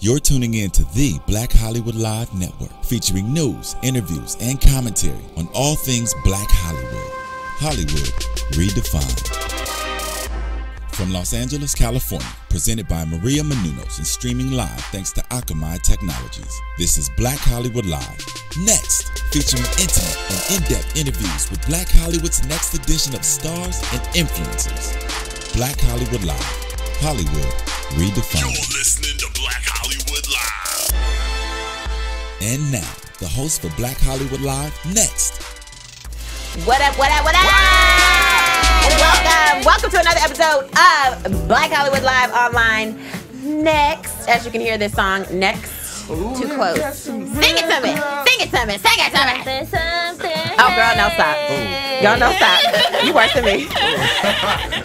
You're tuning in to the Black Hollywood Live Network, featuring news, interviews, and commentary on all things Black Hollywood. Hollywood redefined. From Los Angeles, California, presented by Maria Menounos and streaming live thanks to Akamai Technologies. This is Black Hollywood Live. Next, featuring intimate and in-depth interviews with Black Hollywood's next edition of stars and influencers. Black Hollywood Live. Hollywood redefined. You're listening to Black Hollywood Live. And now, the host for Black Hollywood Live, next. What up, what up, what up? Welcome to another episode of Black Hollywood Live Online. Next, as you can hear this song, next. Too close. Sing it to me. Sing it to me. Sing it to me. Oh, girl, no, stop. Y'all don't stop. You worse than me.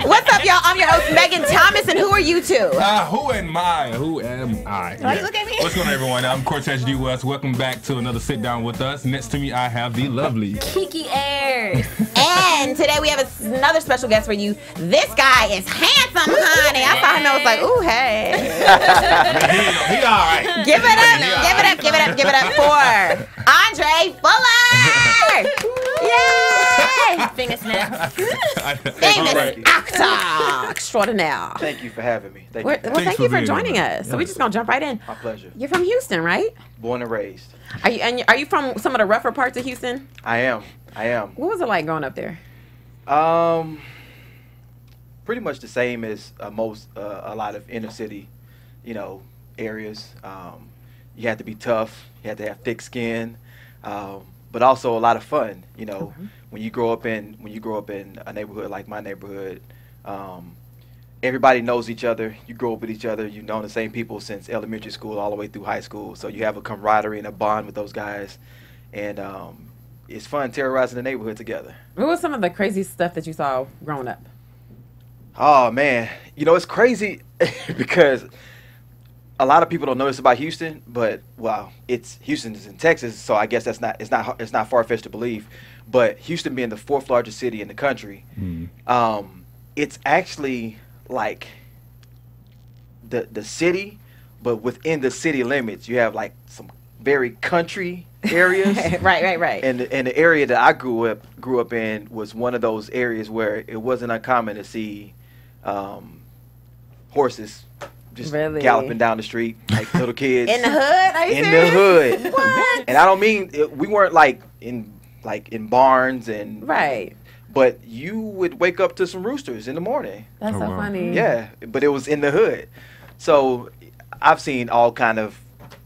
What's up, y'all? I'm your host, Megan Thomas, and who are you two? Who am I? Who am I? Why you look at me? What's going on, everyone? I'm Cortez West. Welcome back to another sit down with us. Next to me, I have the lovely Kiki Ayers. And today we have another special guest for you. This guy is handsome, honey. I saw him and I was like, ooh, hey. he all right. Give it up. Give it up, give it up, give it up for Andra Fuller! Yay! Finger snaps. Famous actor extraordinaire. Thank you for having me. Thank you. Well, thank you for joining us. So we're just gonna jump right in. My pleasure. You're from Houston, right? Born and raised. Are you from some of the rougher parts of Houston? I am. What was it like growing up there? Pretty much the same as a lot of inner city, areas. You had to be tough. You had to have thick skin, but also a lot of fun. When you grow up in a neighborhood like my neighborhood, everybody knows each other. You grow up with each other. You've known the same people since elementary school all the way through high school. So you have a camaraderie and a bond with those guys, and it's fun terrorizing the neighborhood together. What was some of the crazy stuff that you saw growing up? Oh man, it's crazy because a lot of people don't know this about Houston, but Houston is in Texas, so I guess it's not far-fetched to believe. But Houston being the fourth largest city in the country, it's actually like the city, but within the city limits, you have like some very country areas. Right. And the area that I grew up in was one of those areas where it wasn't uncommon to see horses just galloping down the street like little kids. In the hood? Are you in serious? the hood. What? And I don't mean we weren't like in barns and right. But you would wake up to some roosters in the morning. That's so funny. Yeah, but it was in the hood. So I've seen all kind of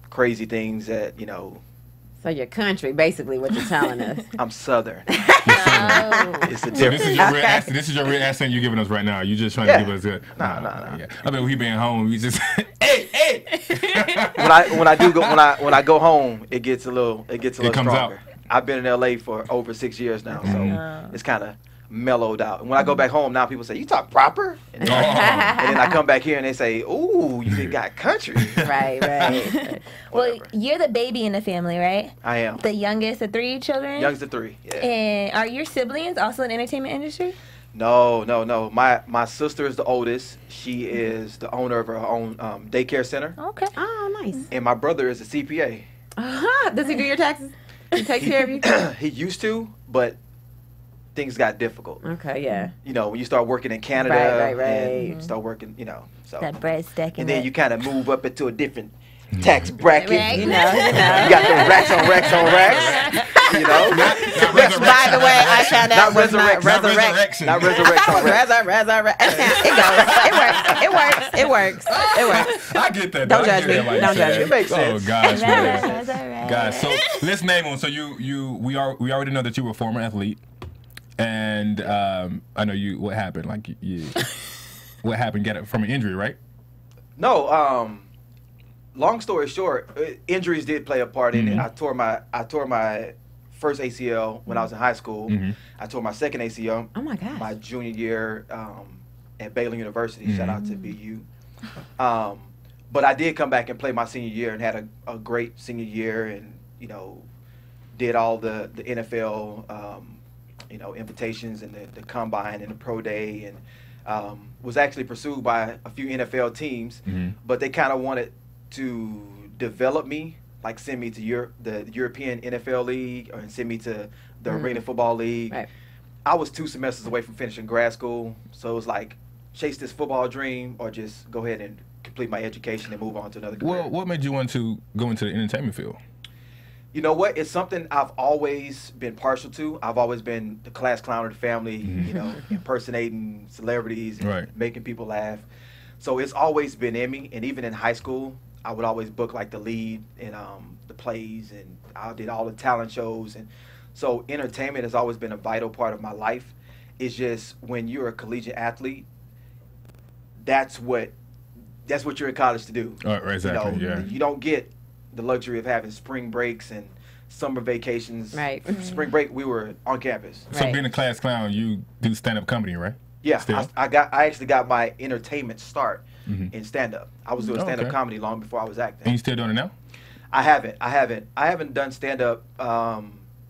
crazy things that So you're country, basically, what you're telling us. I'm Southern. It's a So difference. this is your real accent you're giving us right now. You just trying to give us a Nah. Yeah. I mean, we being home, we just hey. when I go home, it gets a little comes stronger. out. I've been in LA for over 6 years now, so it's kind of mellowed out. And when I go back home, now people say, "You talk proper," and then I come back here and they say, "Ooh, you got country." Right. Well, you're the baby in the family, right? I am. The youngest of 3 children? Youngest of 3, yeah. And are your siblings also in the entertainment industry? No. My sister is the oldest. She is the owner of her own daycare center. Okay. Oh, nice. And my brother is a CPA. Does he do your taxes? He takes care of you? He used to, but things got difficult. Okay, yeah. When you start working in Canada, Right. and you start working, so. That bread stacking. And then you kind of move up into a different tax bracket. Right. You know. You got the racks on racks. By the way, I found out Not was not resurrection. Not resurrection. It works. I get that. Don't judge me. Don't judge me. It makes sense. Oh gosh, That's all right. guys. So let's name them. So we already know that you were a former athlete, and I know you. What happened? What happened? Get it from an injury, right? No. Long story short, injuries did play a part in it. I tore my first ACL when I was in high school. I tore my second ACL. Oh my gosh. My junior year at Baylor University. Shout out to BU. But I did come back and play my senior year and had a great senior year, and did all the NFL invitations and the combine and the pro day, and was actually pursued by a few NFL teams, but they kind of wanted to develop me, like send me to the European NFL League or send me to the Arena Football League. Right. I was 2 semesters away from finishing grad school, so it was like chase this football dream or just go ahead and complete my education and move on to another career. Well, what made you want to go into the entertainment field? You know what? It's something I've always been partial to. I've always been the class clown of the family, you know, impersonating celebrities and making people laugh. So it's always been in me. And even in high school, I would always book like the lead in the plays, and I did all the talent shows. And so entertainment has always been a vital part of my life. It's just when you're a collegiate athlete, that's what you're in college to do. Exactly. You know, you don't get the luxury of having spring breaks and summer vacations. Right. Spring break, we were on campus. So being a class clown, you do stand-up comedy, right? Yeah, Still? I actually got my entertainment start in stand-up. I was doing stand-up comedy long before I was acting. And you still doing it now? I haven't done stand-up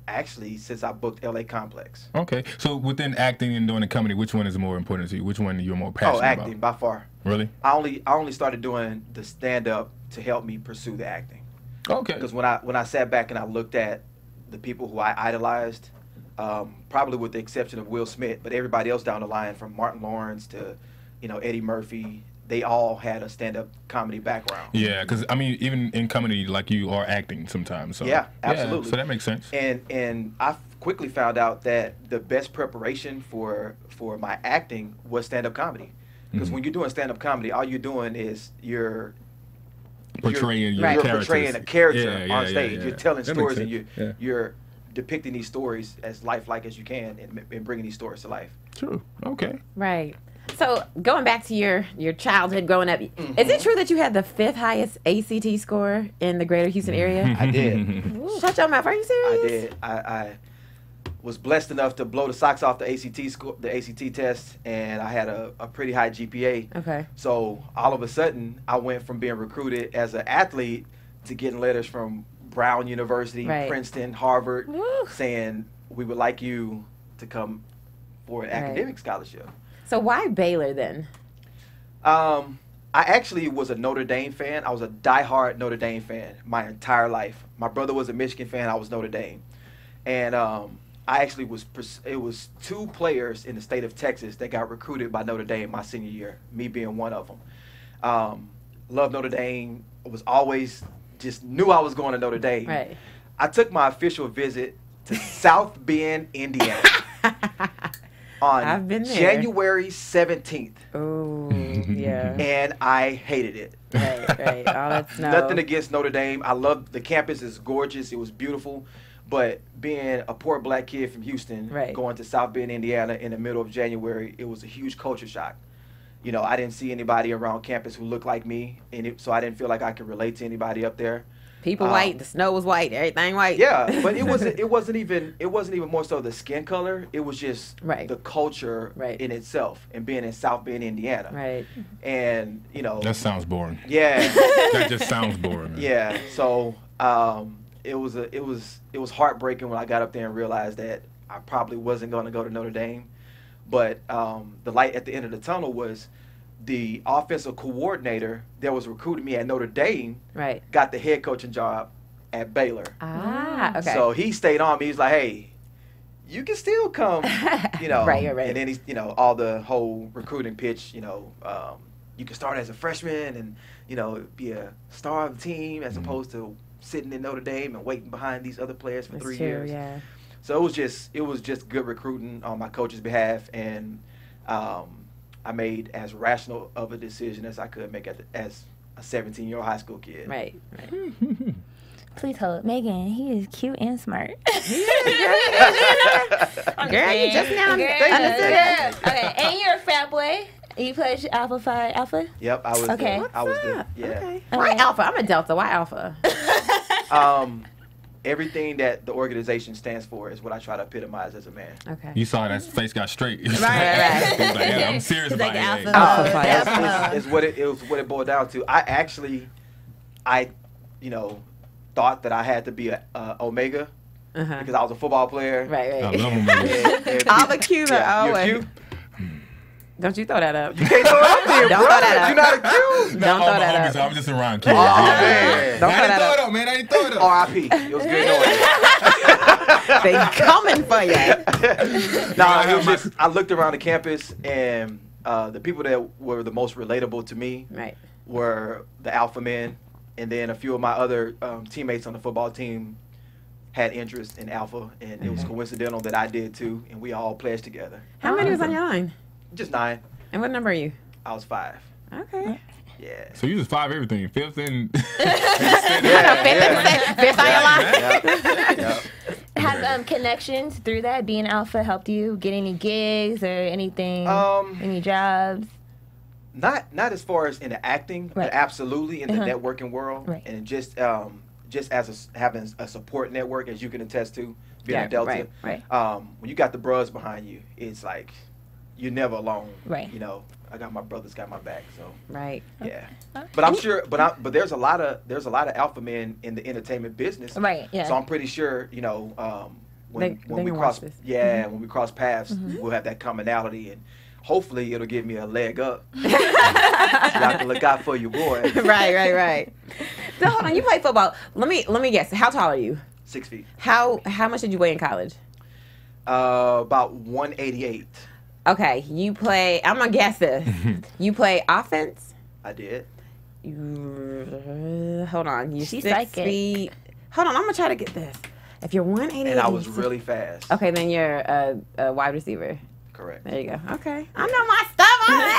actually since I booked LA Complex. Okay. So within acting and doing the comedy, which one is more important to you? Which one you're more passionate about? Acting, by far. Really? I only started doing the stand-up to help me pursue the acting. Okay. Because when I sat back and I looked at the people who I idolized, probably with the exception of Will Smith, but everybody else down the line, from Martin Lawrence to, you know, Eddie Murphy, they all had a stand-up comedy background. Yeah, because I mean, even in comedy, like you are acting sometimes. So. Yeah, absolutely. Yeah, so that makes sense. And I quickly found out that the best preparation for my acting was stand-up comedy. Because when you're doing stand-up comedy, all you're doing is you're portraying portraying a character on stage. Yeah. You're telling That stories, makes and you're depicting these stories as lifelike as you can, and bringing these stories to life. True. Okay. Right. So going back to your childhood growing up, is it true that you had the 5th highest ACT score in the greater Houston area? I did. Shut your mouth. Are you serious? I did. I was blessed enough to blow the socks off the ACT score, the ACT test, and I had a pretty high GPA. Okay. So all of a sudden, I went from being recruited as an athlete to getting letters from Brown University, Princeton, Harvard, saying we would like you to come for an academic scholarship. So why Baylor then? I actually was a Notre Dame fan. I was a diehard Notre Dame fan my entire life. My brother was a Michigan fan. I was Notre Dame. And I actually it was 2 players in the state of Texas that got recruited by Notre Dame my senior year, me being one of them. Loved Notre Dame. Was always just knew I was going to Notre Dame. Right. I took my official visit to South Bend, Indiana on January 17th. Oh, yeah. And I hated it. Right. All that snow. Nothing against Notre Dame. I love the campus. Is gorgeous. It was beautiful. But being a poor black kid from Houston, going to South Bend, Indiana in the middle of January, it was a huge culture shock. You know, I didn't see anybody around campus who looked like me, and so I didn't feel like I could relate to anybody up there. People white, the snow was white, everything white. Yeah, but it wasn't even more so the skin color. It was just the culture in itself, and being in South Bend, Indiana. Right. And you know, that sounds boring. Yeah. That just sounds boring. Man. Yeah. So it was heartbreaking when I got up there and realized that I probably wasn't going to go to Notre Dame. But the light at the end of the tunnel was the offensive coordinator that was recruiting me at Notre Dame got the head coaching job at Baylor. Ah, okay. So he stayed on me. He's like, hey, you can still come, you know. Right. And then he's, you know, all the whole recruiting pitch, you know, you can start as a freshman and, you know, be a star of the team as opposed to sitting in Notre Dame and waiting behind these other players for 3 years. Yeah. So it was just good recruiting on my coach's behalf, and I made as rational of a decision as I could make as a 17-year-old high school kid. Right. Please hold, Megan. He is cute and smart. Girl, you just now understood that. Okay, and you're a frat boy. You pledged Alpha Phi Alpha? Yep, I was. Okay. I was the. Yeah. Okay. Why Alpha? I'm a Delta. Why Alpha? Everything that the organization stands for is what I try to epitomize as a man. Okay. You saw that face got straight. Right. He's like, yeah, I'm serious He's about like it. Alpha. It's what it boiled down to. I you know, thought that I had to be a Omega because I was a football player. Right. I love him. All the Q's are always. You're Q? Don't you throw that up. You can't throw it up there, Don't bro. throw that up. You're not accused. Don't throw that homies, up. I'm just around kids. Oh, man. Don't I throw didn't that throw up. it up, man. I didn't throw it up. R.I.P. It was good knowing you. They coming for you. No, it was just, I looked around the campus, and the people that were the most relatable to me Right. were the alpha men, and then a few of my other teammates on the football team had interest in alpha, and it was coincidental that I did too, and we all pledged together. How many was on your line? Just 9. And what number are you? I was 5. Okay. Yeah. So you just 5 everything. 5th and Fifth on your line? Yeah. Have connections through that being alpha helped you get any gigs or anything? Any jobs? Not as far as in the acting, Right. but absolutely in the networking world, Right. and just as having a support network, as you can attest to, being Yeah, a Delta. right. When you got the bros behind you, it's like you're never alone. Right. You know, I got my brothers got my back, so Right. yeah. But I'm sure, but there's a lot of alpha men in the entertainment business. Right, yeah. So I'm pretty sure, you know, when They we gonna cross, watch this. when we cross paths, we'll have that commonality, and hopefully it'll give me a leg up. So y'all can look out for your boy. Right. So hold on, you play football. Let me guess. How tall are you? 6 feet. How much did you weigh in college? About 188. Okay, you play. I'm gonna guess this. You play offense. I did. Hold on. You She's 6 psychic. feet. Hold on. I'm gonna try to get this. If you're 188, And I was really fast. okay. Then you're a wide receiver. Correct. There you go. Okay. I know my stuff already.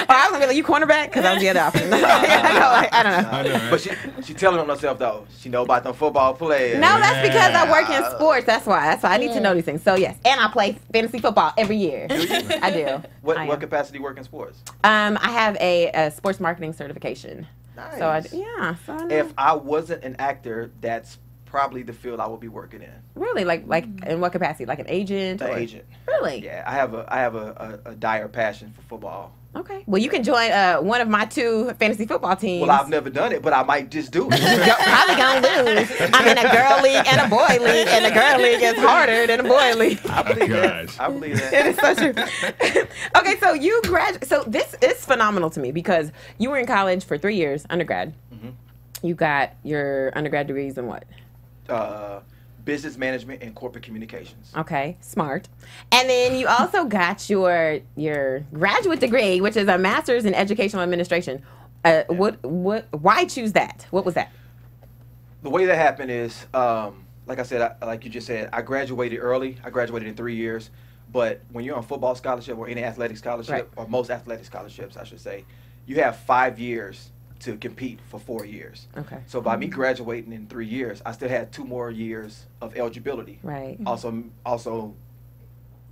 Oh, I was gonna be like, you cornerback? Because I was the other option. I don't know. I know, right? But she telling on herself though. She know about them football players. No, that's because I work in sports. That's why. I need to know these things. So yes, and I play fantasy football every year. Do you? I do. What I am. what capacity work in sports? I have a sports marketing certification. Nice. So I know. If I wasn't an actor, that's probably the field I would be working in. Really, like in what capacity? Like an agent? An or? agent. Really? Yeah, I have a dire passion for football. Okay. Well, you can join one of my 2 fantasy football teams. Well, I've never done it, but I might just do it. Probably gonna lose. I'm in a girl league and a boy league, and the girl league is harder than a boy league. I believe Gosh. that. I believe that. It is so true. Okay, so you graduate. So this is phenomenal to me because you were in college for 3 years, undergrad. You got your undergrad degrees in what? Business management and corporate communications. Okay, smart. And then you also got your graduate degree, which is a master's in educational administration. Why choose that? What was that? The way that happened is, like I said, like you just said, I graduated early. I graduated in 3 years. But when you're on football scholarship or any athletic scholarship, Right. or most athletic scholarships, I should say, you have 5 years to compete for 4 years. Okay. So by me graduating in 3 years, I still had 2 more years of eligibility. Right. Also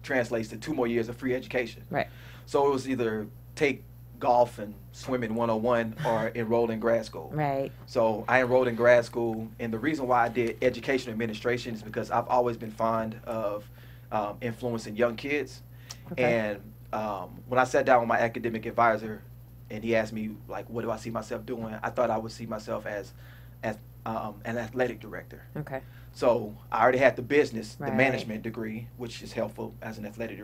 translates to 2 more years of free education. Right. So it was either take golf and swimming 101 or enroll in grad school. Right. So I enrolled in grad school, and the reason why I did education administration is because I've always been fond of influencing young kids. Okay. And when I sat down with my academic advisor, and he asked me, like, what do I see myself doing? I thought I would see myself as an athletic director. Okay. So I already had the business, Right. the management degree, which is helpful as an athletic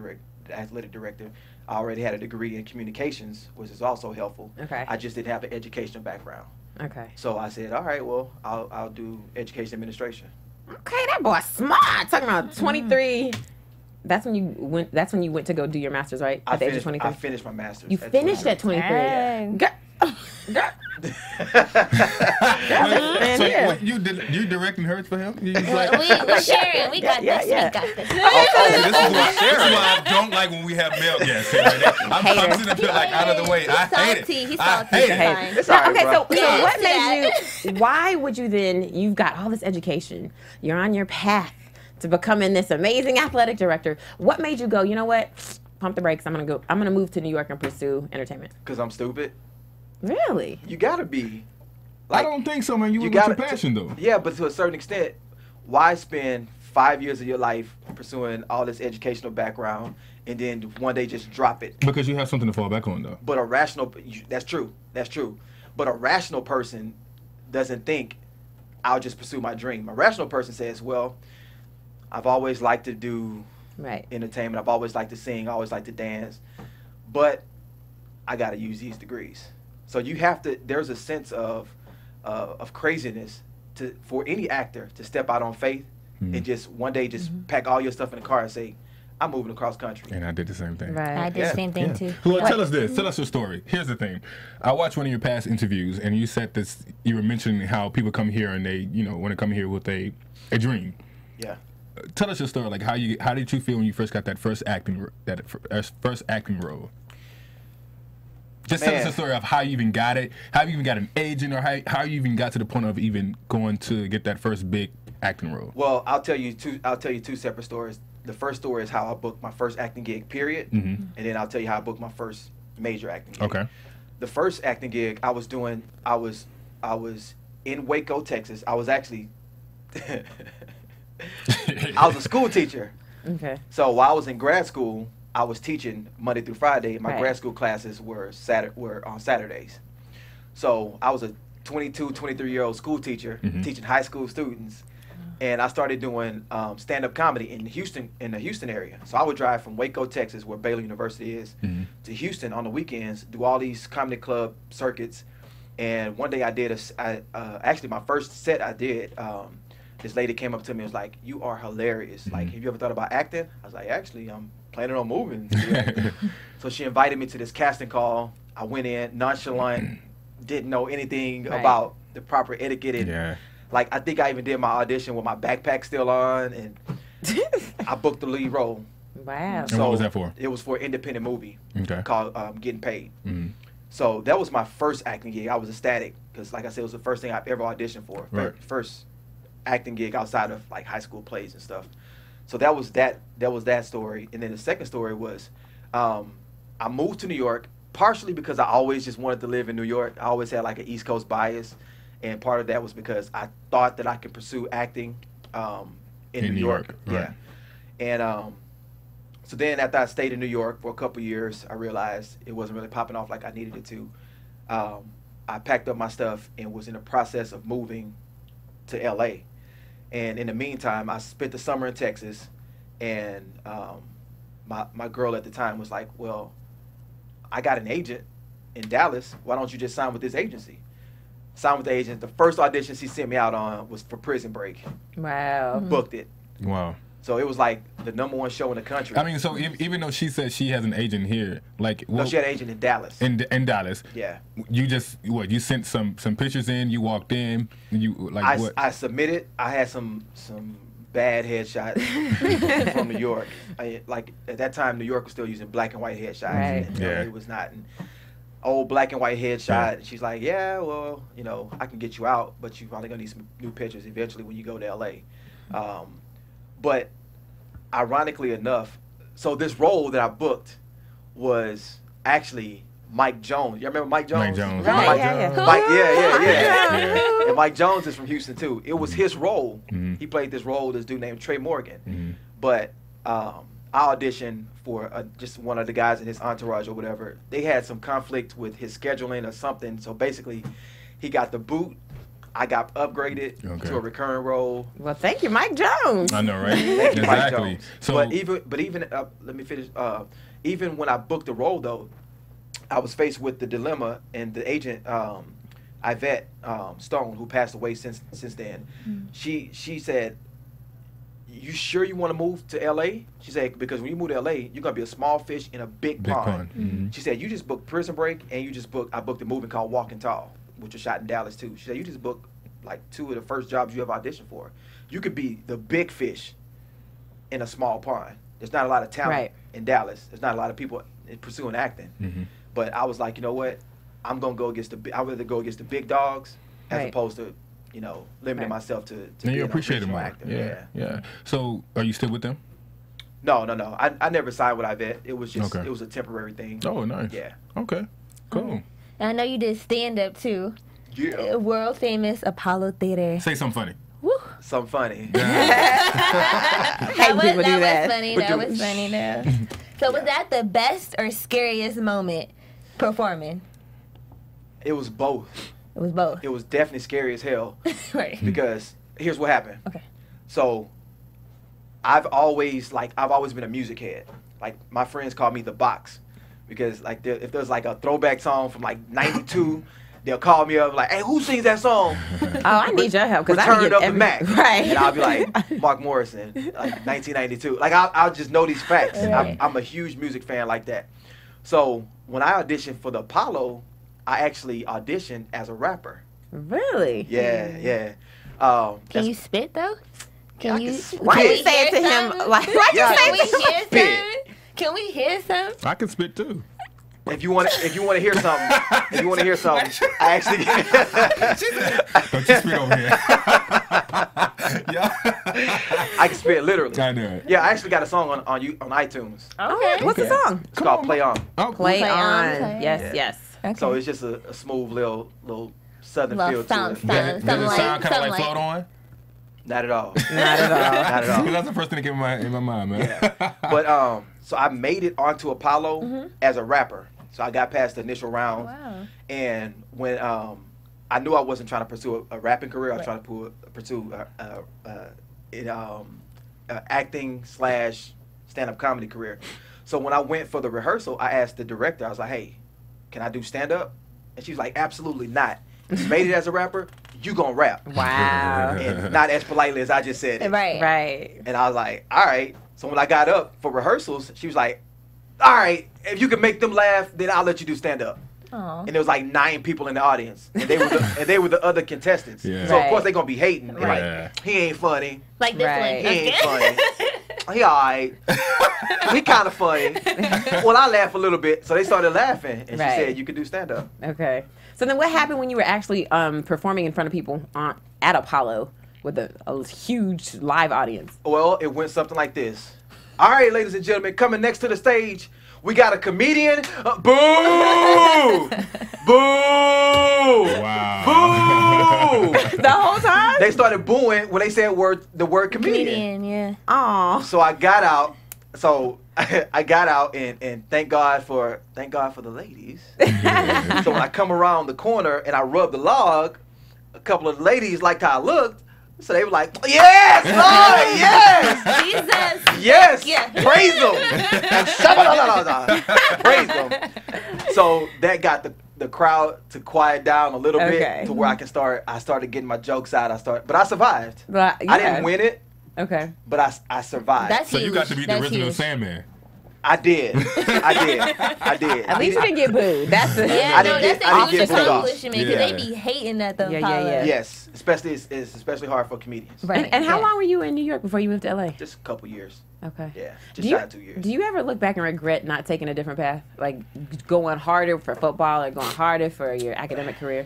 director. I already had a degree in communications, which is also helpful. Okay. I just didn't have an educational background. Okay. So I said, all right, well, I'll do education administration. Okay, that boy smart. Talking about 23. That's when you went to go do your master's, right? I At the age of 23. finished my master's. You finished at 23. Dang. Girl. Man, So yeah. what, you directing hers for him? You was We're like, sharing. We got Yeah, this. yeah. We got this. this is why I don't like when we have male guests here. I'm Hater. sitting up here like out of the way. I hate it. He's I salty. hate He's it. fine. It's all right, Okay, bro. so what Yes, made you, why would you then, you've got all this education, you're on your path to becoming this amazing athletic director. What made you go, you know what, pump the brakes, I'm gonna move to New York and pursue entertainment? Because I'm stupid. Really? You gotta be. I don't think so, man. You with gotta- your passion, though. Yeah, but to a certain extent, why spend 5 years of your life pursuing all this educational background and then one day just drop it? Because you have something to fall back on, though. But a rational, that's true. But a rational person doesn't think, I'll just pursue my dream. A rational person says, well, I've always liked to do entertainment. I've always liked to sing, I always liked to dance, but I got to use these degrees. So you have to. There's a sense of craziness for any actor to step out on faith and just one day just pack all your stuff in the car and say, I'm moving across country. And I did the same thing. Right. I did the same thing too. Well, tell us this. Tell us your story. Here's the thing. I watched one of your past interviews, and you said this. You were mentioning how people come here and they, want to come here with a dream. Yeah. Tell us your story. Like how did you feel when you first got that first acting role? Just tell us the story of how you even got it, how you even got an agent, or how you even got to the point of even going to get that first big acting role. Well, I'll tell you two separate stories. The first story is how I booked my first acting gig, period, and then I'll tell you how I booked my first major acting gig. Okay. The first acting gig I was in Waco, Texas. I was actually I was a school teacher. Okay. So while I was in grad school, I was teaching Monday through Friday. My grad school classes were on Saturdays. So I was a 22, 23-year-old school teacher teaching high school students. And I started doing stand-up comedy in the Houston area. So I would drive from Waco, Texas, where Baylor University is, to Houston on the weekends, do all these comedy club circuits. And one day I did actually my first set I did. This lady came up to me and was like, "You are hilarious. Like, have you ever thought about acting?" I was like, "Actually, I'm planning on moving." So she invited me to this casting call. I went in nonchalant, didn't know anything about the proper etiquette. And like, I think I even did my audition with my backpack still on, and I booked the lead role. Wow. And what was that for? It was for an independent movie called Getting Paid. So that was my first acting gig. I was ecstatic because, like I said, it was the first thing I've ever auditioned for. Right. First acting gig outside of like high school plays and stuff. So that was that story. And then the second story was I moved to New York partially because I always just wanted to live in New York. I always had like an East Coast bias. And part of that was because I thought that I could pursue acting in New York. Right. Yeah. And so then after I stayed in New York for a couple years, I realized it wasn't really popping off like I needed it to. I packed up my stuff and was in the process of moving to LA. And in the meantime, I spent the summer in Texas, and my girl at the time was like, "Well, I got an agent in Dallas. Why don't you just sign with this agency?" Signed with the agent. The first audition she sent me out on was for Prison Break. Wow. Booked it. Wow. So it was like the #1 show in the country. I mean, so even though she said she has an agent here, like no, she had an agent in Dallas. In Dallas. Yeah. You just you sent some pictures in. You walked in. You like what? I submitted. I had some bad headshots from New York. Like at that time, New York was still using black and white headshots. Right. And, it was not an old black and white headshot. Yeah. And she's like, "Yeah, well, I can get you out, but you're probably gonna need some new pictures eventually when you go to LA." But ironically enough, so this role that I booked was actually Mike Jones. You remember Mike Jones? Mike Jones. Right, Mike, yeah. And Mike Jones is from Houston too. It was his role. He played this role, this dude named Trey Morgan. But I auditioned for just one of the guys in his entourage or whatever. They had some conflict with his scheduling or something. So basically, he got the boot. I got upgraded to a recurring role. Well, thank you, Mike Jones. I know, right? Thank you, Mike Exactly. Jones. So, but even let me finish. Even when I booked the role, though, I was faced with the dilemma, and the agent, Yvette Stone, who passed away since then, she said, "You sure you want to move to LA?" She said, "Because when you move to LA, you're gonna be a small fish in a big pond." She said, "You just booked Prison Break, and I booked a movie called Walking Tall, which was shot in Dallas too." She said, "You just booked like 2 of the first jobs you ever auditioned for. You could be the big fish in a small pond. There's not a lot of talent in Dallas. There's not a lot of people pursuing acting." But I was like, you know what? I'm gonna go against I'd rather go against the big dogs as opposed to, limiting myself to and you appreciate them more. Actor. Yeah. So, are you still with them? No. I never signed with Yvette. It was just it was a temporary thing. Oh, nice. Yeah. Okay. Cool. And I know you did stand-up too. Yeah. World famous Apollo Theater. Say something funny. Woo. Something funny. Hey, people do that. That was funny. No. So was that the best or scariest moment performing? It was both. It was both. It was definitely scary as hell. Right. Because here's what happened. Okay. So I've always been a music head. Like my friends call me the box because like if there's like a throwback song from like '92, they'll call me up like, "Hey, who sings that song?" Oh, I need your help because I Return of the Mac, right? And I'll be like Mark Morrison, like 1992. Like I'll just know these facts. Right. I'm a huge music fan like that. So when I auditioned for the Apollo, I actually auditioned as a rapper. Really? Yeah. Can you spit though? Can you? Why you say it to him? Like, why you say Can we it to him? hear some? Can we hear some? I can spit too. If you want to hear something, I actually. Don't you spit over here. Yeah. I can spit literally. I know it. Yeah, I actually got a song on iTunes. Okay. What's the song? It's called Play On. Oh, Play Play on. on. Yes, yes. Okay. So it's just a smooth little southern Little feel sound, to it. sound. Does it sound kind of like like- Float On? Not at all. Not at all. Not at all. That's the first thing that came in my mind, man. Yeah. But so I made it onto Apollo as a rapper. So I got past the initial round. Wow. And when I knew I wasn't trying to pursue a rapping career, I was trying to pursue acting / stand-up comedy career. So when I went for the rehearsal, I asked the director, I was like, "Hey, can I do stand-up?" And she was like, "Absolutely not. You made it as a rapper, you gonna rap." Wow. And not as politely as I just said it. Right. Right. And I was like, all right. So when I got up for rehearsals, she was like, all right, if you can make them laugh, then I'll let you do stand-up. Aw. And there was like 9 people in the audience, and they were the other contestants. Yeah. So of Right. course they gonna be hating. They're Right. like, he ain't funny. Like this Right. He one. ain't Okay. funny. He alright. He kind of funny. Well, I laugh a little bit, so they started laughing, and Right. she said, "You could do stand-up." Okay. So then, what happened when you were actually performing in front of people at Apollo with a huge live audience? Well, it went something like this. All right, ladies and gentlemen, coming next to the stage, we got a comedian. Boo! Boo! Wow. Boo! The whole time? They started booing when they said the word comedian. Comedian, yeah. Aw. So I got out. So I got out and thank God for the ladies. So when I come around the corner and I rub the log, a couple of ladies liked how I looked. So they were like, "Yes, Lord, yes, Jesus. yes, Yeah. praise them, and praise them." So that got the crowd to quiet down a little Okay. bit to where I started getting my jokes out. But I survived. But, I yeah. didn't win it, Okay. but I survived. That's So huge. you got to be the That's original huge. Sandman. I did. I did. At least you didn't get booed. That's the Yeah, I no, didn't that's get- I a didn't huge get booed off. accomplishment because Yeah. they be hating at the Yeah, Apollo. yeah. Yes, especially it's especially hard for comedians. Right. And how yeah. long were you in New York before you moved to LA? Just a couple years. Okay. Yeah, Do just you, shy of 2 years. do you ever look back and regret not taking a different path? Like going harder for football or going harder for your academic career?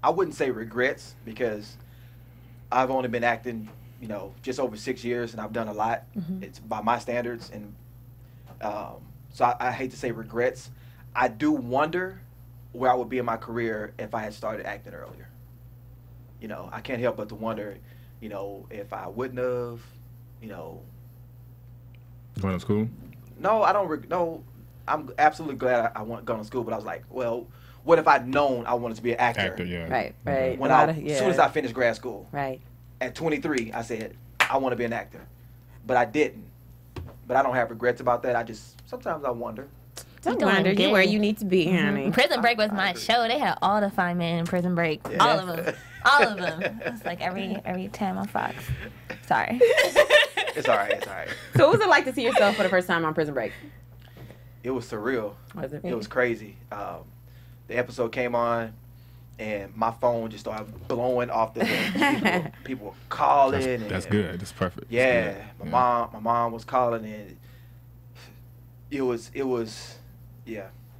I wouldn't say regrets because I've only been acting, just over 6 years, and I've done a lot. It's by my standards, and so I hate to say regrets. I do wonder where I would be in my career if I had started acting earlier. I can't help but to wonder, if I wouldn't have, Going to school? No, I don't. No, I'm absolutely glad I went going to school. But I was like, well, what if I'd known I wanted to be an actor? Actor, yeah. Right. Right. When A lot as of- soon as I finished grad school, Right. at 23, I said I want to be an actor, but I didn't. But I don't have regrets about that. Sometimes I wonder. Don't doing wonder. good. You're where you need to be, honey. Prison Break was I my agree. show. They had all the fine men in Prison Break. Yeah. All of them. All of them. It's like every time on Fox. Sorry. It's all right. It's all right. So what was it like to see yourself for the first time on Prison Break? It was surreal. Was it? It was crazy. The episode came on, and my phone just started blowing off the hook. People were calling. That's and- good. That's perfect. That's Yeah, good. my mom was calling, and it was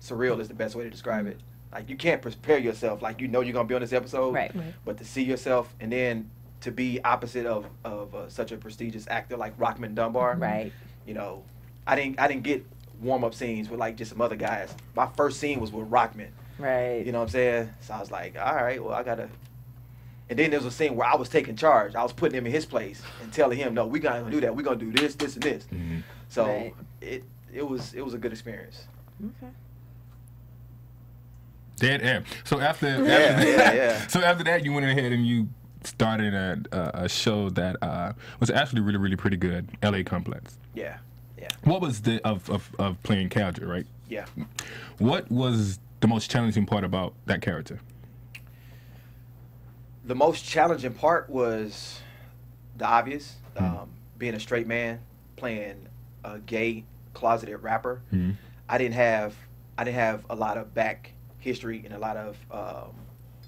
surreal is the best way to describe it. Like you can't prepare yourself, like you're gonna be on this episode, Right. but to see yourself and then to be opposite of such a prestigious actor like Rockman Dunbar, Right. I didn't get warm up scenes with like just some other guys. My first scene was with Rockman. Right. You know what I'm saying? So I was like, all right, well I gotta. And then there was a scene where I was taking charge. I was putting him in his place and telling him, no, we gotta do that. We're gonna do this, this, and this. Mhm. So Right. it was a good experience. Okay. Dead air. So after Yeah. so after that, you went ahead and you started a show that was actually really, really pretty good, LA Complex. Yeah. What was the of playing Kaldrick, right? Yeah. What was the most challenging part about that character? The most challenging part was the obvious, being a straight man playing a gay closeted rapper. I didn't have a lot of back history and a lot of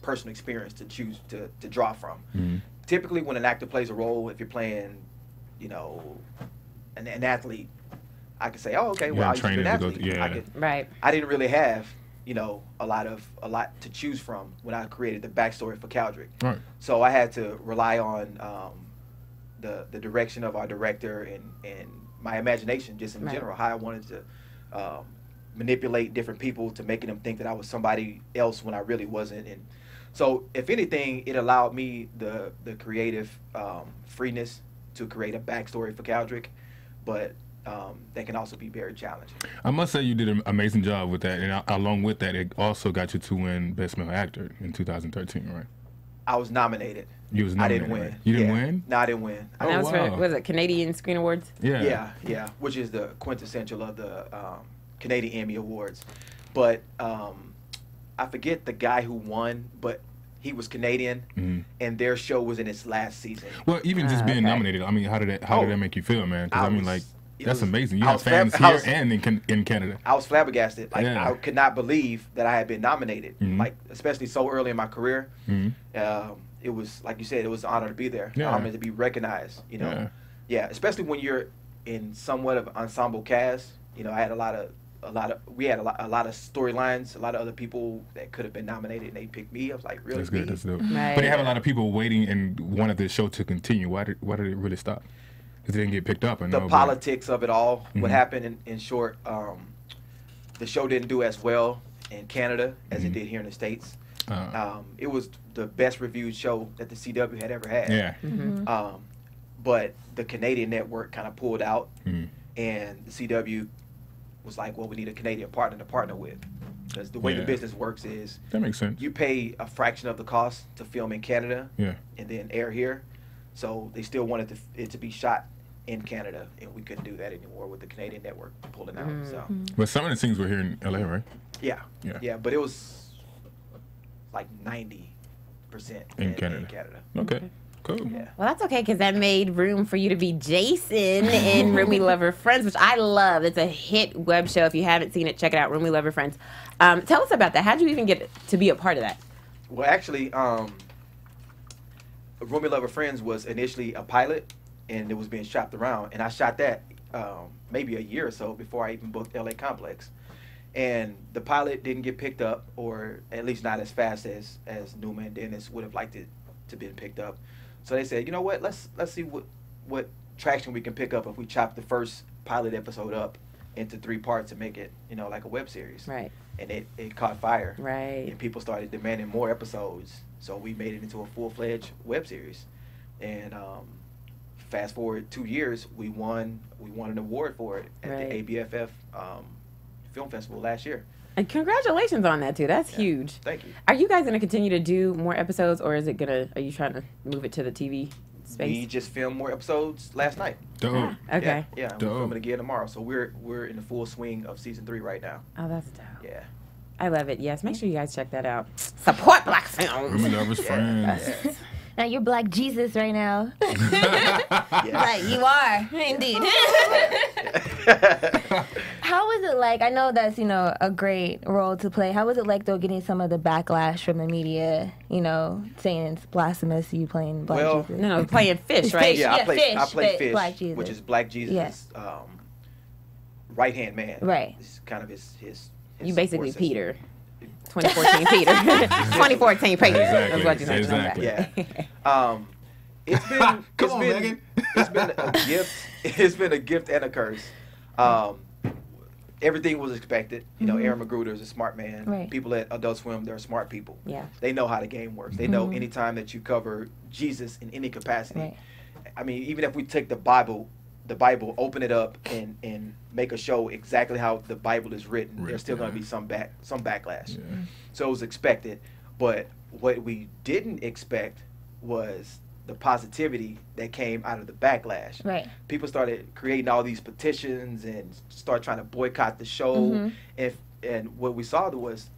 personal experience to choose to draw from. Typically, when an actor plays a role, if you're playing, you know, an athlete, I could say, oh, okay, well, I used to be an athlete. Right. I didn't really have, you know, a lot to choose from when I created the backstory for Kaldrick. Right. So I had to rely on the direction of our director and my imagination, just in general, how I wanted to manipulate different people to making them think that I was somebody else when I really wasn't. And so, if anything, it allowed me the creative freeness to create a backstory for Kaldrick, but that can also be very challenging. I must say you did an amazing job with that, and along with that, it also got you to win Best Male Actor in 2013, right? I was nominated. You was nominated. I didn't win. Right? You didn't win? No, I didn't win. And that was for, was it Canadian Screen Awards? Yeah. Yeah, which is the quintessential of the Canadian Emmy Awards. But I forget the guy who won, but he was Canadian, and their show was in its last season. Well, even just being nominated, I mean, how did that make you feel, man? Because I mean, like, that's amazing. You have fans here and in Canada. I was flabbergasted. Like, I could not believe that I had been nominated. Like, especially so early in my career. It was, like you said, it was an honor to be there. An honor to be recognized. You know, especially when you're in somewhat of an ensemble cast. You know, I had a lot of storylines, a lot of other people that could have been nominated, and they picked me. I was like, really? That's good. That's dope. Right. But they have a lot of people waiting and wanted the show to continue. Why did it really stop? Because it didn't get picked up. The politics of it all. What happened in short, the show didn't do as well in Canada as it did here in the States. It was the best reviewed show that the CW had ever had. Yeah. But the Canadian network kind of pulled out, and the CW was like, well, we need a Canadian partner to partner with. Because the way the business works is, that makes sense. You pay a fraction of the cost to film in Canada and then air here. So they still wanted it to be shot in Canada, and we couldn't do that anymore with the Canadian network pulling out. So, but some of the scenes were here in LA, right? Yeah, but it was like 90% in Canada. Okay. Cool. Yeah. Well, that's okay, because that made room for you to be Jason in Roomie Lover Friends, which I love. It's a hit web show. If you haven't seen it, check it out, Roomie Lover Friends. Tell us about that. How did you even get to be a part of that? Well, actually, Roomie Lover Friends was initially a pilot, and it was being shopped around. And I shot that maybe a year or so before I even booked LA Complex. And the pilot didn't get picked up, or at least not as fast as Numa and Dennis would have liked it to be picked up. So they said, you know what, let's see what traction we can pick up if we chop the first pilot episode up into 3 parts and make it, you know, like a web series. Right. And it caught fire. Right. And people started demanding more episodes. So we made it into a full-fledged web series. And fast forward 2 years, we won an award for it at the ABFF Film Festival last year. And congratulations on that, too. That's huge. Thank you. Are you guys going to continue to do more episodes, or are you trying to move it to the TV space? We just filmed more episodes last night. Dope. Okay. Yeah, we're filming again tomorrow. So we're in the full swing of season 3 right now. Oh, that's dope. Yeah. I love it. Yes, make sure you guys check that out. Support Black films. Roomie Lovers Friends. Yeah. Now you're Black Jesus right now. Yeah. Right, you are indeed. How was it like? I know that's, you know, a great role to play. How was it like, though, getting some of the backlash from the media, you know, saying it's blasphemous, you playing Black Jesus? No, playing Fish, right? Yeah, I play Fish, Black Jesus. which is Black Jesus' right-hand man. Right. It's kind of his You basically support Peter. 2014 Peter. 2014 Peter. Exactly. That's what you said. Exactly. Yeah. It's been a gift. It's been a gift and a curse. Everything was expected. You know, Aaron Magruder is a smart man. Right. People at Adult Swim, they're smart people. Yeah. They know how the game works. They know anytime that you cover Jesus in any capacity. Right. I mean, even if we take the Bible, open it up and make a show exactly how the Bible is written, there's still going to be some backlash. Yeah. So it was expected. But what we didn't expect was the positivity that came out of the backlash. Right. People started creating all these petitions and start trying to boycott the show. And what we saw was,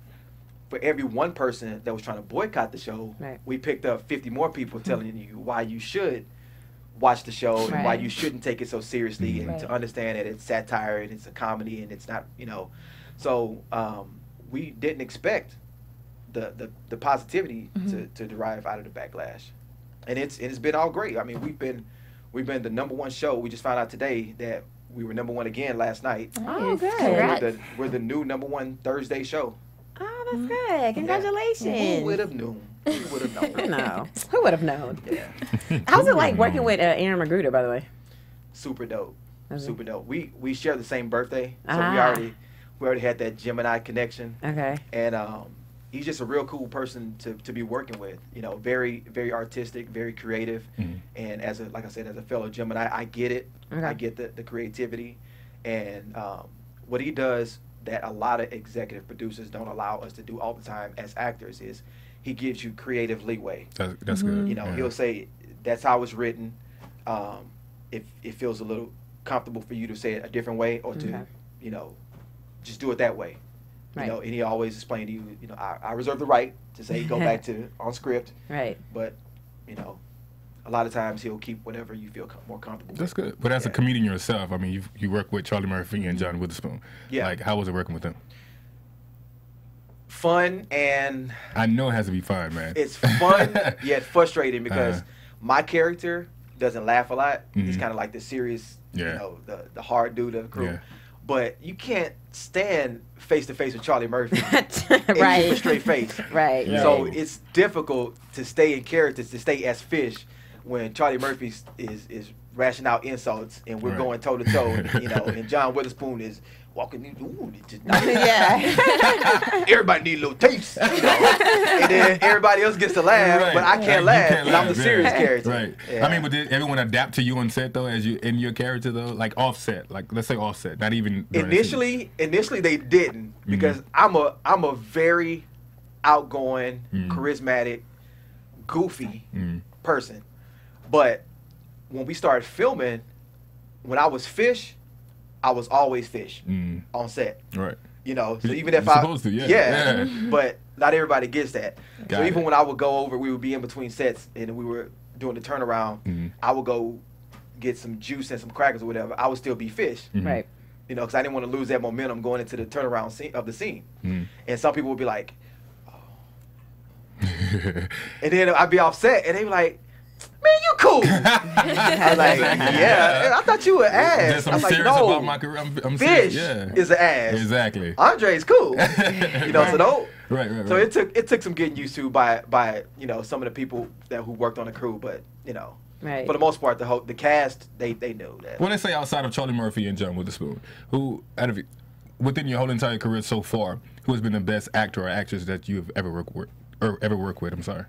for every one person that was trying to boycott the show, we picked up 50 more people telling you why you should watch the show and why you shouldn't take it so seriously, and to understand that it's satire and it's a comedy and it's not, you know. So we didn't expect the positivity to derive out of the backlash, and it's been all great. I mean, we've been the #1 show. We just found out today that we were #1 again last night. Oh, good. So we're the new #1 Thursday show. Oh, that's good. Congratulations. Who would have known? Who would have known? I know. Who would have known? Yeah. How's it like working with Aaron Magruder, by the way? Super dope. Okay. Super dope. We share the same birthday, so we already had that Gemini connection. Okay. And he's just a real cool person to be working with. You know, very, very artistic, very creative. And like I said, as a fellow Gemini, I get it. Okay. I get the creativity. And what he does that a lot of executive producers don't allow us to do all the time as actors is he gives you creative leeway. That's good. You know, he'll say, that's how it's written. If it feels a little comfortable for you to say it a different way, or to, you know, just do it that way. You know, and he always explained to you, you know, I reserve the right to say go back to on script. Right. But, you know, a lot of times he'll keep whatever you feel more comfortable That's with. good. But as a comedian yourself, I mean, you work with Charlie Murphy and John Witherspoon. Yeah. Like, how was it working with them? Fun, and I know it has to be fun, man. it's fun yet frustrating because my character doesn't laugh a lot. He's kind of like the serious, you know, the hard dude of the crew. Yeah. But you can't stand face to face with Charlie Murphy and Right. keep a straight face. Right. So it's difficult to stay in character, to stay as Fish, when Charlie Murphy is rashing out insults and we're going toe to toe, you know, and John Witherspoon is walking in. Ooh, just not. Yeah. Everybody need a little taste, you know? And then everybody else gets to laugh, but I can't laugh, and I'm the serious character. Right. Yeah. I mean, but did everyone adapt to you on set though, as you in your character though, like offset, like let's say offset, not even during the scene. Initially they didn't, because I'm a very outgoing, charismatic, goofy person. But when we started filming, when I was Fish, I was always Fish on set. Right. You know, so even You're if supposed to, yeah. But not everybody gets that. Got So it. even when I would go over, we would be in between sets and we were doing the turnaround, I would go get some juice and some crackers or whatever. I would still be Fish. Right. You know, because I didn't want to lose that momentum going into the turnaround scene of the scene. And some people would be like, oh. And then I'd be offset and they'd be like, man, you cool. I was like, yeah, I thought you were ass. Yes, I'm like, serious no, about my career. I'm Fish serious. Yeah. is an ass. Exactly. Andre's cool. You know, so don't. Right. So it took some getting used to by you know, some of the people who worked on the crew, but you know, Right. for the most part, the cast they knew that. When they say outside of Charlie Murphy and John Witherspoon, who within your whole entire career so far, who has been the best actor or actress that you've ever worked with? I'm sorry.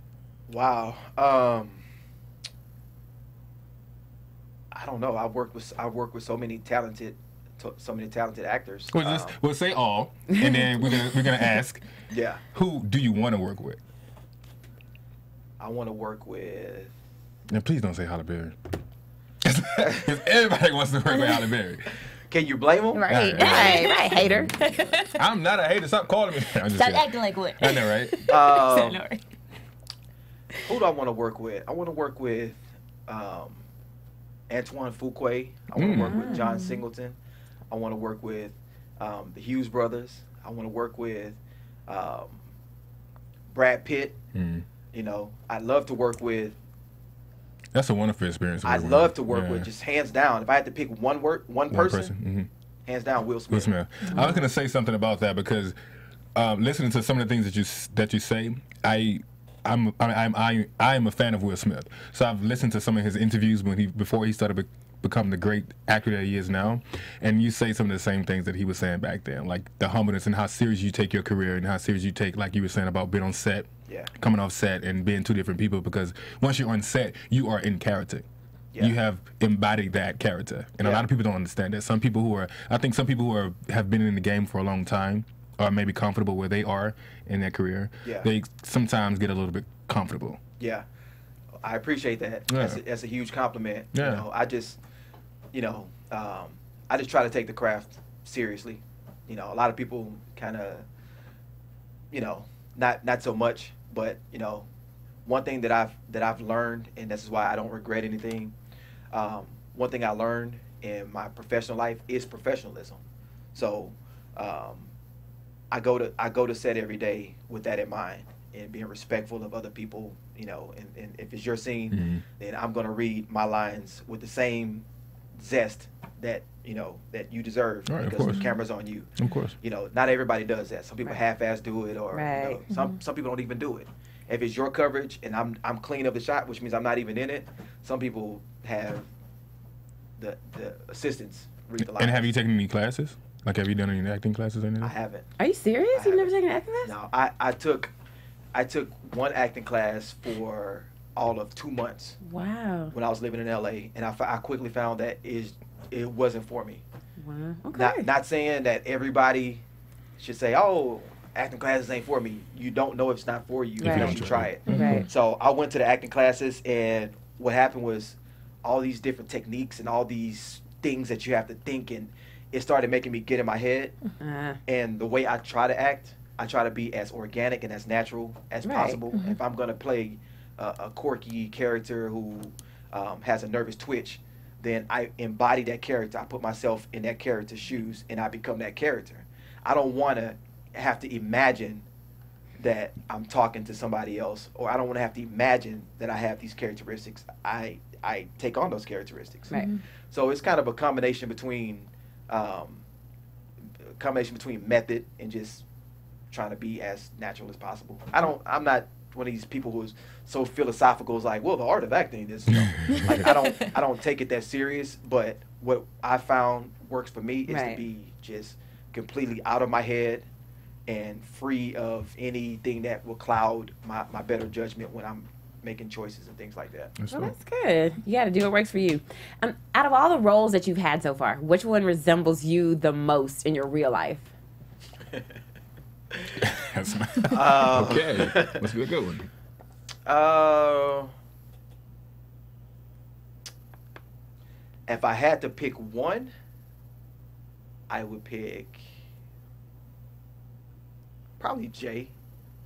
Wow. I don't know. I've worked with so many talented actors. We'll say all, and then we're gonna ask. Yeah. Who do you want to work with? I want to work with. And please don't say Halle Berry. Because everybody wants to work with Halle Berry. Can you blame them? Right. Right, hater. I'm not a hater. Stop calling me. I'm just Stop kidding. acting like what? I know, right? Who do I want to work with? I want to work with Antoine Fuqua. I want to work with John Singleton. I want to work with the Hughes brothers. I want to work with Brad Pitt. You know, I love to work with. That's a wonderful experience. I love to work with, just hands down. If I had to pick one person. Hands down, Will Smith. Will Smith. I was gonna say something about that because listening to some of the things that you say, I'm a fan of Will Smith. So I've listened to some of his interviews before he started become the great actor that he is now, and you say some of the same things that he was saying back then, like the humbleness and how serious you take your career and how serious you take, like you were saying about being on set, coming off set and being two different people, because once you're on set, you are in character. Yeah. You have embodied that character, and a lot of people don't understand that. Some people who have been in the game for a long time, or maybe comfortable where they are in their career, they sometimes get a little bit comfortable. Yeah. I appreciate that. Yeah. That's a huge compliment. Yeah. You know, I just try to take the craft seriously. You know, a lot of people kind of, not so much. But one thing that I've learned, and this is why I don't regret anything. One thing I learned in my professional life is professionalism. So I go to set every day with that in mind and being respectful of other people. And if it's your scene, then I'm gonna read my lines with the same zest that that you deserve, right, because the camera's on you. Of course. Not everybody does that. Some people half-ass do it, or Right. some people don't even do it. If it's your coverage and I'm clean of the shot, which means I'm not even in it, some people have the assistants read the lines. And have you taken any classes? Like, have you done any acting classes or anything? I haven't. Are you serious? You've never taken an acting class? No, I took one acting class for all of 2 months Wow. when I was living in LA, and I quickly found that it wasn't for me. Wow. Okay. Not saying that everybody should say, "Oh, acting classes ain't for me." You don't know if it's not for you until you try it. Right. So I went to the acting classes, and what happened was all these different techniques and all these things that you have to think, and it started making me get in my head. And the way I try to act, I try to be as organic and as natural as possible. If I'm going to play a quirky character who has a nervous twitch, then I embody that character. I put myself in that character's shoes, and I become that character. I don't want to have to imagine that I'm talking to somebody else, or I don't want to have to imagine that I have these characteristics. I take on those characteristics. Right. So it's kind of a combination between method and just trying to be as natural as possible. I'm not one of these people who's so philosophical. Is like, well, the art of acting is, like, I don't take it that serious. But what I found works for me is to be just completely out of my head and free of anything that will cloud my better judgment when I'm making choices and things like that. Well, that's good. You got to do what works for you. Out of all the roles that you've had so far, which one resembles you the most in your real life? Okay, must be a good one. If I had to pick one, I would pick probably Jay.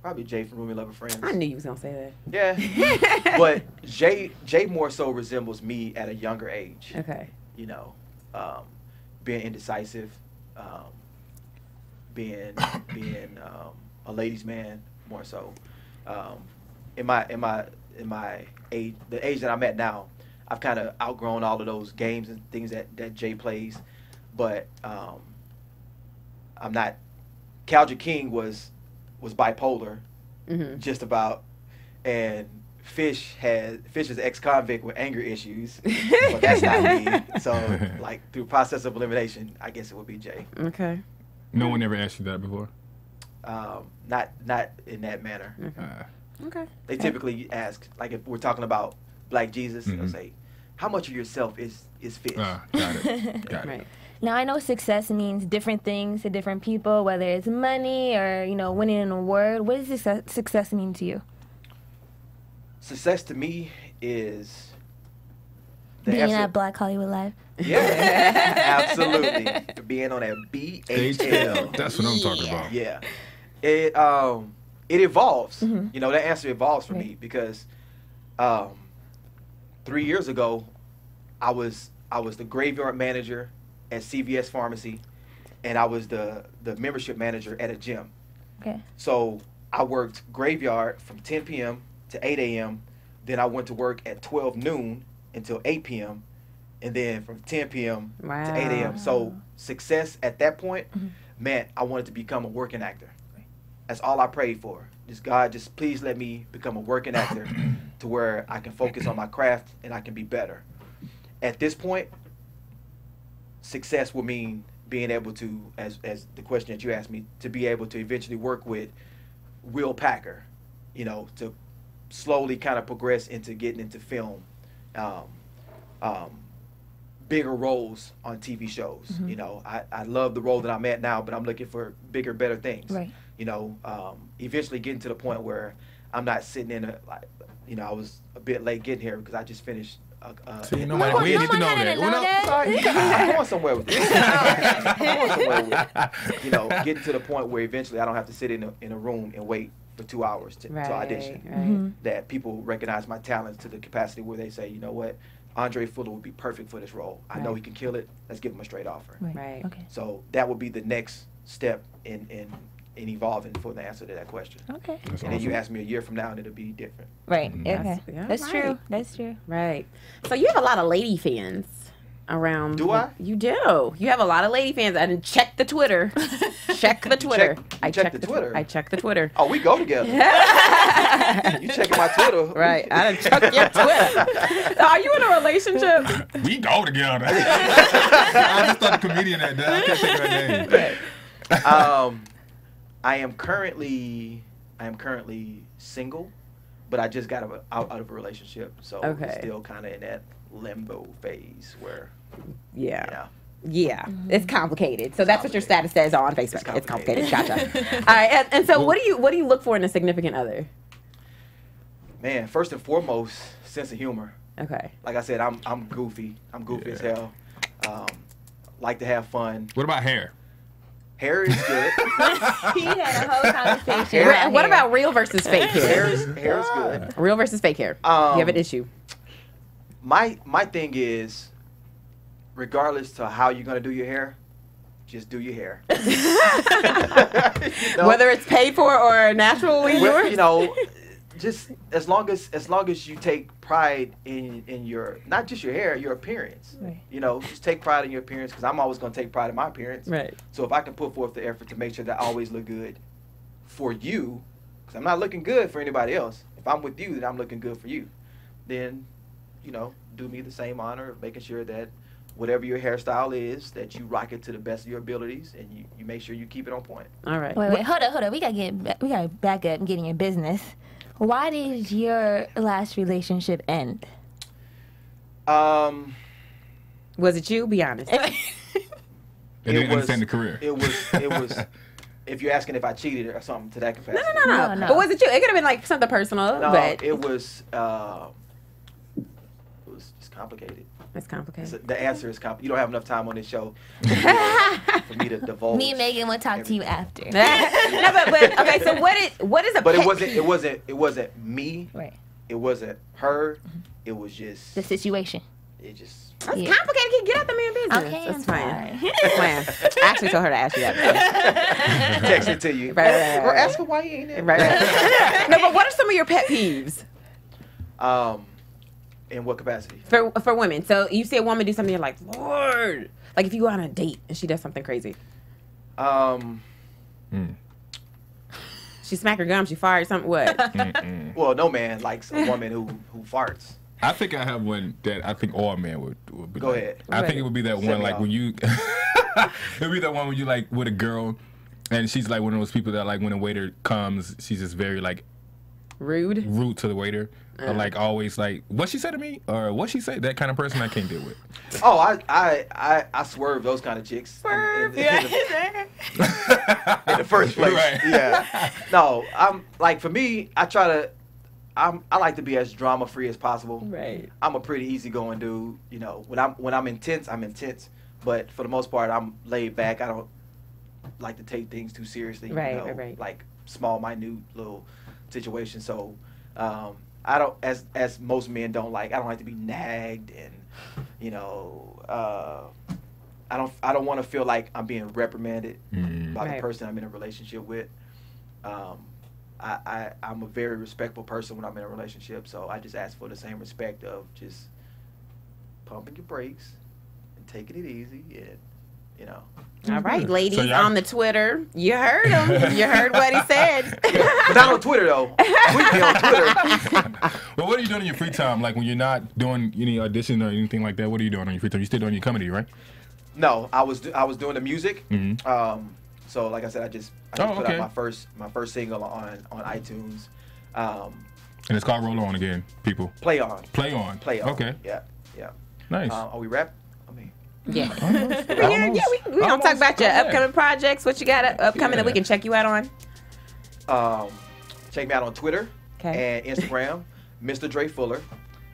Probably Jay from RoomieLoverFriends. I knew you was gonna say that. Yeah, but Jay more so resembles me at a younger age. Okay. Being indecisive, being a ladies' man more so. In my age, the age that I'm at now, I've kind of outgrown all of those games and things that Jay plays, but I'm not. Kaldrick King was bipolar, just about, and Fish is an ex-convict with anger issues, but that's not me. So, like, through process of elimination, I guess it would be Jay. Okay. No one ever asked you that before? Not in that manner. Okay. They typically ask, like, if we're talking about Black Jesus, they'll say, "How much of yourself is Fish?" Got it. Got it. Right. Now, I know success means different things to different people, whether it's money or, winning an award. What does success mean to you? Success to me is being at Black Hollywood Live. Yeah, absolutely. Being on that BHL. That's what I'm talking about. Yeah. It evolves. That answer evolves for me because 3 years ago, I was the graveyard manager at CVS Pharmacy, and I was the membership manager at a gym. Okay. So I worked graveyard from 10 p.m. to 8 a.m. Then I went to work at 12 noon until 8 p.m. And then from 10 p.m. to 8 a.m. So success at that point meant I wanted to become a working actor. That's all I prayed for. Just, God, just please let me become a working actor to where I can focus on my craft and I can be better. At this point, success will mean being able to, as the question that you asked me, to be able to eventually work with Will Packer, to slowly kind of progress into getting into film, bigger roles on TV shows. I love the role that I'm at now, but I'm looking for bigger, better things. Right. Eventually getting to the point where I'm not sitting in I was a bit late getting here because I just finished. See, we need to know that. I'm going somewhere with this. I'm going somewhere with getting to the point where eventually I don't have to sit in a room and wait for 2 hours to audition. Right. That people recognize my talents to the capacity where they say, you know what, Andra Fuller would be perfect for this role. I know he can kill it. Let's give him a straight offer. Right. Okay. So that would be the next step in evolving for the answer to that question. Okay. And then you ask me a year from now and it'll be different. Right. Mm-hmm. Okay. That's right. true. That's true. Right. So you have a lot of lady fans around. Do I? You do. You have a lot of lady fans. I didn't check the Twitter. Check the Twitter. I checked the Twitter. I checked the Twitter. Oh, we go together. You checking my Twitter. Right. I didn't check your Twitter. Are you in a relationship? We go together. I just thought the comedian that I can't think of her name. I am currently single, but I just got out of a relationship, so Okay. still kind of in that limbo phase where Yeah. It's complicated. So that's what your status says on Facebook. It's complicated. Gotcha. All right. And so what do you look for in a significant other? Man, first and foremost, sense of humor. Okay. Like I said, I'm goofy. I'm goofy as hell. Like to have fun. What about hair? Hair is good. He had a whole conversation. Hair- about What hair. about real versus fake hair? hair is good. Real versus fake hair. You have an issue. My thing is, regardless to how you're gonna do your hair, just do your hair. Whether it's paid for or naturally yours? Just as long as you take pride in your, not just your hair, your appearance. Right. Just take pride in your appearance, because I'm always gonna take pride in my appearance. Right. So if I can put forth the effort to make sure that I always look good for you, because I'm not looking good for anybody else. If I'm with you, then I'm looking good for you. Then, do me the same honor of making sure that whatever your hairstyle is, that you rock it to the best of your abilities, and you make sure you keep it on point. All right. Wait, hold up. We gotta back up and get in your business. Why did your last relationship end? Was it you? Be honest. And then understand the career. It was. If you're asking if I cheated or something to that capacity. No. No. But was it you? It could have been like something personal, No, but it was just complicated. it's complicated. The answer is complicated. You don't have enough time on this show for me to divulge. Me and Megan will talk to you after. No, but okay. So what is a? But pet it wasn't me. Right. It wasn't her. It was just. The situation. It just. That's Yeah. complicated. Can you get out the man business? Okay, That's I'm fine. sorry. That's fine. I actually told her to ask you that. Text it to you. Right. Or ask her why you ain't there. Right. No, but what are some of your pet peeves In what capacity? for women? So you see a woman do something, you're like, Lord. Like if you go on a date and she does something crazy. She smacked her gum, she fired something. What? Well, no man likes a woman who farts. I think I have one that I think all men would be. Go like. ahead. I think it would be that Set one me like off. when you. It would be that one when you like with a girl, and she's like one of those people that like when a waiter comes, she's just very like Rude. to the waiter, or like always like what she said to me or what she said. That kind of person I can't deal with. Oh, I swerve those kind of chicks. In the first place. Right. Yeah. No, I'm like, for me, I like to be as drama free as possible. Right. I'm a pretty easygoing dude. When I'm intense, I'm intense. But for the most part, I'm laid back. I don't like to take things too seriously. Right. Like small, minute little situations. So I don't, as most men don't like. I don't like to be nagged, and I don't want to feel like I'm being reprimanded by the Right. person I'm in a relationship with. I'm a very respectful person when I'm in a relationship, so I just ask for the same respect of just pumping your brakes and taking it easy, and All right, ladies So y'all- on the Twitter, you heard him. You heard what he said. But not on Twitter though. Tweet me on Twitter. Well, what are you doing in your free time? Like when you're not doing any audition or anything like that, what are you doing on your free time? You still doing your comedy, right? No, I was doing the music. Mm-hmm. So like I said, I just put okay. out my first single on iTunes. And it's called Roll On again, people. Play on. Play on. Play on. Okay. Yeah. Nice. Are we rap? I mean, Yeah. Almost. We gonna talk about your Go ahead. upcoming projects. What you got upcoming that we can check you out on? check me out on Twitter Okay. And Instagram, Mr. Trey Fuller.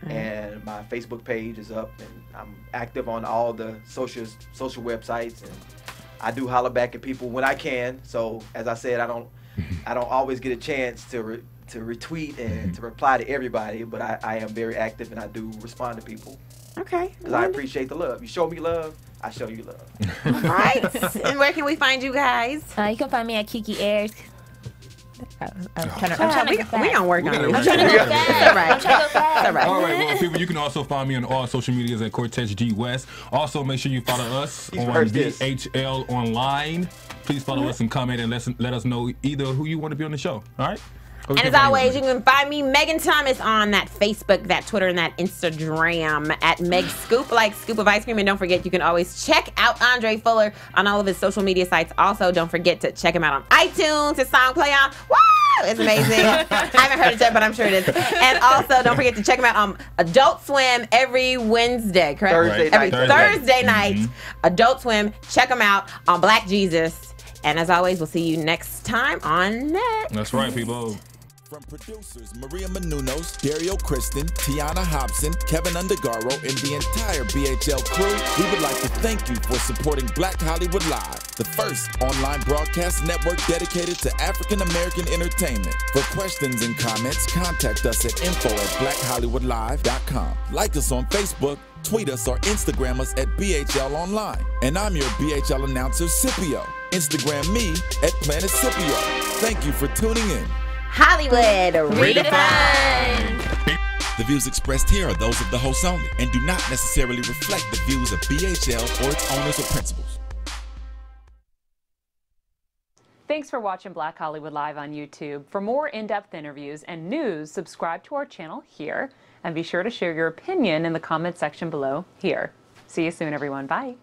And my Facebook page is up, and I'm active on all the social websites, and I do holler back at people when I can. So as I said, I don't always get a chance to retweet and to reply to everybody, but I am very active, and I do respond to people. Okay. Because I appreciate the love. You show me love, I show you love. All right. And where can we find you guys? You can find me at Kiki Ayers. I'm trying to go fast. We gonna work on it. I'm trying to go fast. Right. I'm trying to go fast. All right. All right, well, people, you can also find me on all social medias at Cortez G West. Also, make sure you follow us on BHL Online. Please follow us and comment and let us know either who you want to be on the show. All right? And as always, you can find me, Megan Thomas, on that Facebook, that Twitter, and that Instagram at Meg Scoop, like Scoop of Ice Cream. And don't forget, you can always check out Andre Fuller on all of his social media sites. Also, don't forget to check him out on iTunes. His song Play On. Woo! It's amazing. I haven't heard it yet, but I'm sure it is. And also, don't forget to check him out on Adult Swim every Wednesday, correct? Thursday night. Adult Swim. Check him out on Black Jesus. And as always, we'll see you next time on Next. That's right, people. From producers Maria Menounos, Dario Kristen, Tiana Hobson, Kevin Undergaro, and the entire BHL crew, we would like to thank you for supporting Black Hollywood Live, the first online broadcast network dedicated to African American entertainment. For questions and comments, contact us at info@blackhollywoodlive.com. Like us on Facebook, tweet us, or Instagram us at BHL Online. And I'm your BHL announcer, Scipio. Instagram me at Planet Scipio. Thank you for tuning in. Hollywood Redefined. The views expressed here are those of the hosts only and do not necessarily reflect the views of BHL or its owners or principals. Thanks for watching Black Hollywood Live on YouTube. For more in-depth interviews and news, subscribe to our channel here, and be sure to share your opinion in the comment section below here. See you soon, everyone. Bye.